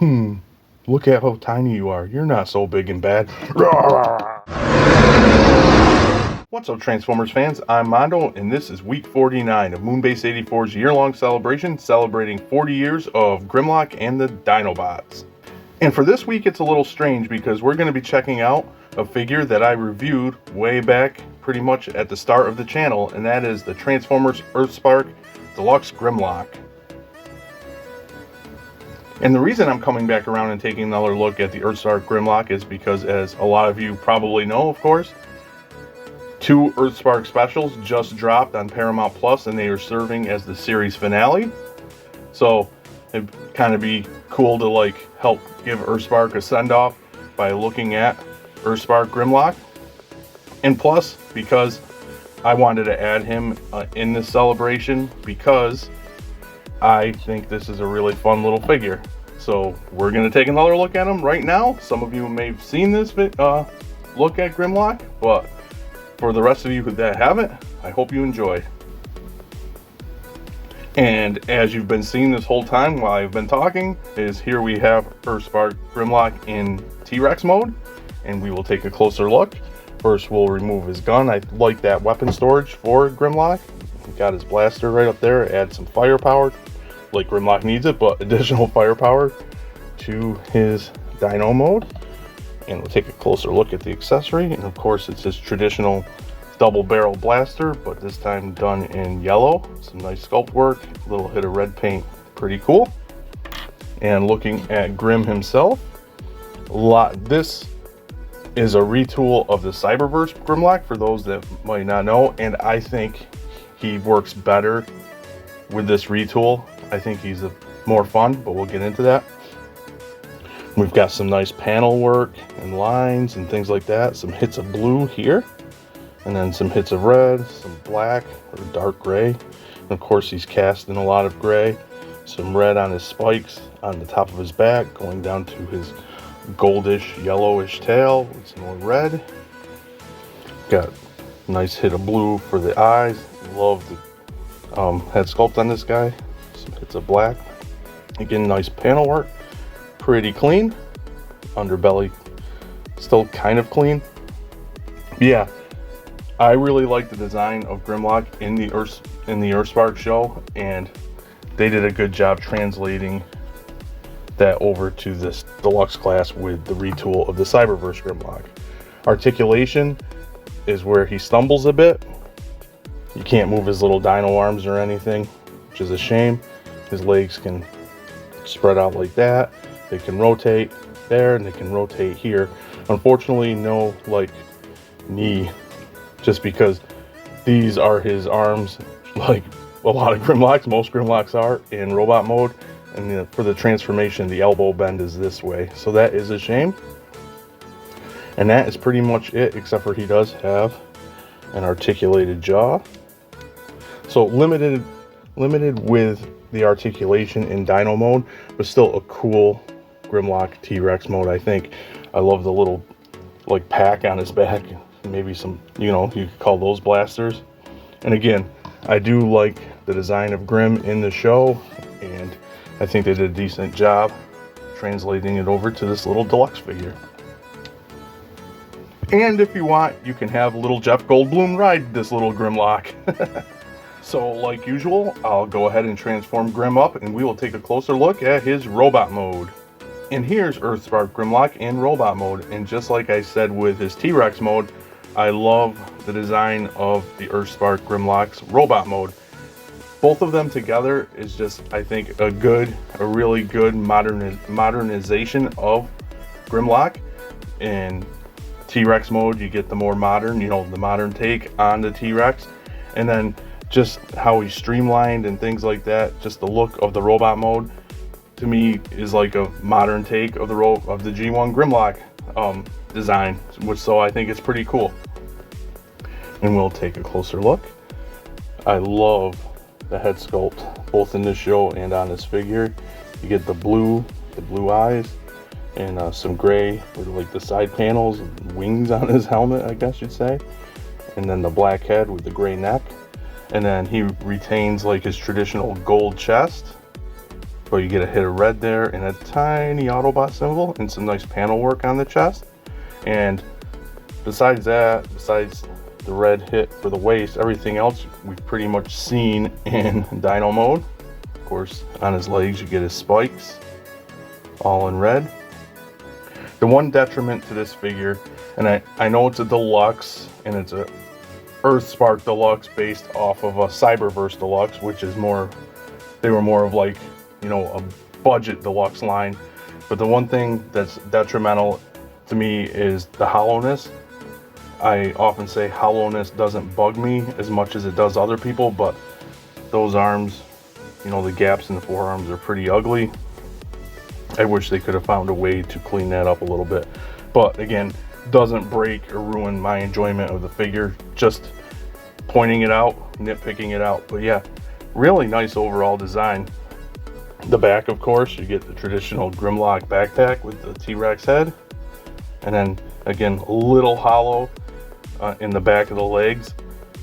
Look at how tiny you are. You're not so big and bad. What's up, Transformers fans? I'm Mondo, and this is week 49 of Moonbase 84's year-long celebration, celebrating 40 years of Grimlock and the Dinobots. And for this week, it's a little strange because we're going to be checking out a figure that I reviewed way back pretty much at the start of the channel, and that is the Transformers Earthspark Deluxe Grimlock. And the reason I'm coming back around and taking another look at the Earthspark Grimlock is because, as a lot of you probably know, of course, 2 Earthspark specials just dropped on Paramount Plus, and they are serving as the series finale. So it'd kind of be cool to help give Earthspark a send-off by looking at Earthspark Grimlock. And plus, because I wanted to add him in this celebration, because I think this is a really fun little figure. So we're going to take another look at him right now. Some of you may have seen this look at Grimlock, but for the rest of you that haven't, I hope you enjoy. And as you've been seeing this whole time while I've been talking, is here we have Earthspark Grimlock in T-Rex mode, and we will take a closer look. First, we'll remove his gun. I like that weapon storage for Grimlock. He got his blaster right up there. Add some firepower, like Grimlock needs it, but additional firepower to his Dino mode. And we'll take a closer look at the accessory, and of course it's his traditional double barrel blaster, but this time done in yellow. Some nice sculpt work, a little hit of red paint, pretty cool. And looking at Grim himself, this is a retool of the Cyberverse Grimlock, for those that might not know, and I think he works better with this retool. I think he's more fun, but we'll get into that. We've got some nice panel work and lines and things like that. Some hits of blue here, and then some hits of red, some black or dark gray. And of course, he's cast in a lot of gray. Some red on his spikes on the top of his back, going down to his goldish, yellowish tail with some more red. Got a nice hit of blue for the eyes. Love the head sculpt on this guy. Some hits of black. Again, nice panel work. Pretty clean. Underbelly still kind of clean. Yeah, I really like the design of Grimlock in the Earthspark show, and they did a good job translating that over to this deluxe class with the retool of the Cyberverse Grimlock. Articulation is where he stumbles a bit. You can't move his little dino arms or anything, which is a shame. His legs can spread out like that. They can rotate there, and they can rotate here. Unfortunately, no knee, just because these are his arms, like a lot of Grimlocks. Most Grimlocks are in robot mode, and for the transformation, the elbow bend is this way. So that is a shame. And that is pretty much it, except for he does have an articulated jaw. So limited with the articulation in Dino mode, but still a cool Grimlock T-Rex mode, I think. I love the little pack on his back, maybe some, you could call those blasters. And again, I do like the design of Grim in the show, and I think they did a decent job translating it over to this little deluxe figure. And if you want, you can have little Jeff Goldblum ride this little Grimlock. So like usual, I'll go ahead and transform Grim up, and we will take a closer look at his robot mode. And here's Earthspark Grimlock in robot mode, and just like I said with his T-Rex mode, I love the design of the Earthspark Grimlock's robot mode. Both of them together is just, I think, a really good modernization of Grimlock. In T-Rex mode, you get the more modern, the modern take on the T-Rex, and then just how he's streamlined and things like that. Just the look of the robot mode, to me, is like a modern take of the G1 Grimlock design, so I think it's pretty cool. And we'll take a closer look. I love the head sculpt, both in this show and on this figure. You get the blue eyes, and some gray for the side panels and wings on his helmet, I guess you'd say. And then the black head with the gray neck. And then he retains his traditional gold chest. but you get a hit of red there and a tiny Autobot symbol and some nice panel work on the chest. And besides that, besides the red hit for the waist, everything else we've pretty much seen in Dino mode. Of course, on his legs you get his spikes, all in red. The one detriment to this figure, and I know it's a deluxe, and it's a Earthspark Deluxe based off of a Cyberverse Deluxe, which is more, they were more of like, you know, a budget deluxe line. But the one thing that's detrimental to me is the hollowness. I often say hollowness doesn't bug me as much as it does other people, but those arms, you know, the gaps in the forearms are pretty ugly. I wish they could have found a way to clean that up a little bit. But again, doesn't break or ruin my enjoyment of the figure, just pointing it out, nitpicking it out. But yeah, really nice overall design. The back, of course, you get the traditional Grimlock backpack with the T-Rex head, and then again a little hollow in the back of the legs.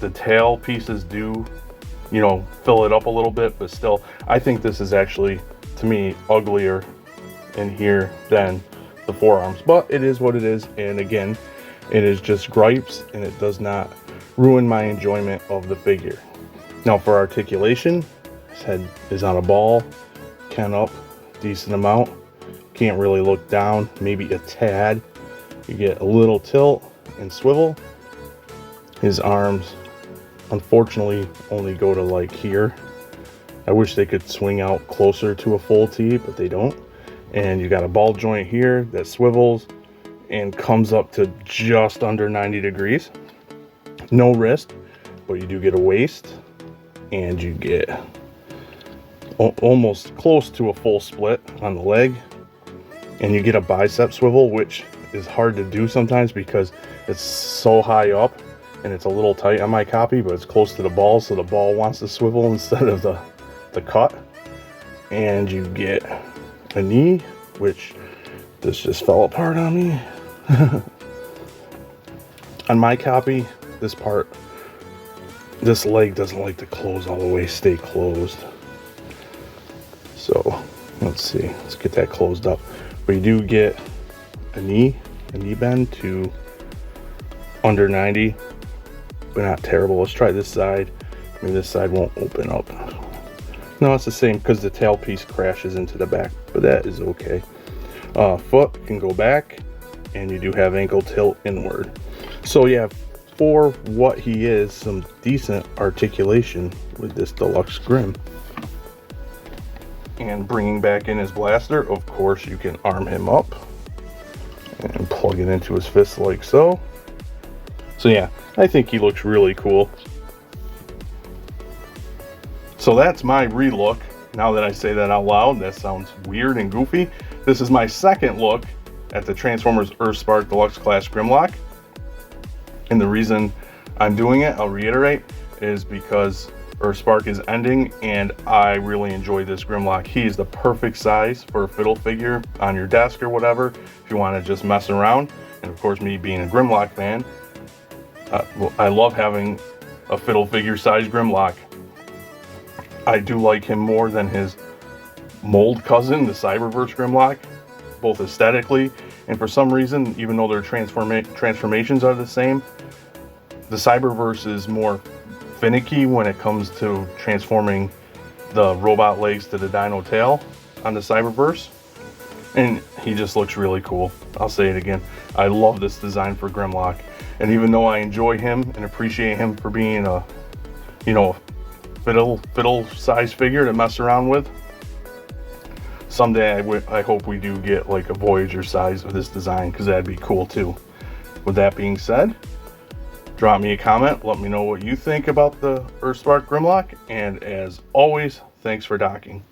The tail pieces do, you know, fill it up a little bit, but still I think this is actually, to me, uglier in here than the forearms, but it is what it is. And again, it is just gripes, and it does not ruin my enjoyment of the figure. Now for articulation, his head is on a ball, can up decent amount, can't really look down, maybe a tad. You get a little tilt and swivel. His arms unfortunately only go to like here. I wish they could swing out closer to a full T, but they don't. And you got a ball joint here that swivels and comes up to just under 90 degrees. No wrist, but you do get a waist, and you get almost close to a full split on the leg, and you get a bicep swivel, which is hard to do sometimes because it's so high up and it's a little tight on my copy, but it's close to the ball, so the ball wants to swivel instead of the cut. And you get a knee, which this just fell apart on me. On my copy, this part, this leg doesn't like to close all the way, stay closed. So let's see, let's get that closed up. But you do get a knee bend to under 90, but not terrible. Let's try this side. Maybe this side won't open up. No, it's the same because the tail piece crashes into the back, but that is okay. Foot can go back, and you do have ankle tilt inward. So yeah, for what he is, some decent articulation with this Deluxe Grim. And bringing back in his blaster, of course you can arm him up and plug it into his fist like so. So yeah, I think he looks really cool. So that's my relook. Now that I say that out loud, that sounds weird and goofy. This is my second look at the Transformers Earthspark Deluxe Class Grimlock. And the reason I'm doing it, I'll reiterate, is because Earthspark is ending and I really enjoy this Grimlock. He's the perfect size for a fiddle figure on your desk or whatever, if you want to just mess around. And of course, me being a Grimlock fan, I love having a fiddle figure size Grimlock. I do like him more than his mold cousin, the Cyberverse Grimlock, both aesthetically and for some reason, even though their transformations are the same, the Cyberverse is more finicky when it comes to transforming the robot legs to the dino tail on the Cyberverse, and he just looks really cool. I'll say it again, I love this design for Grimlock, and even though I enjoy him and appreciate him for being a, you know, fiddle size figure to mess around with, someday I hope we do get like a Voyager size of this design, because that'd be cool too. With that being said, drop me a comment, let me know what you think about the Earthspark Grimlock, and as always, thanks for docking.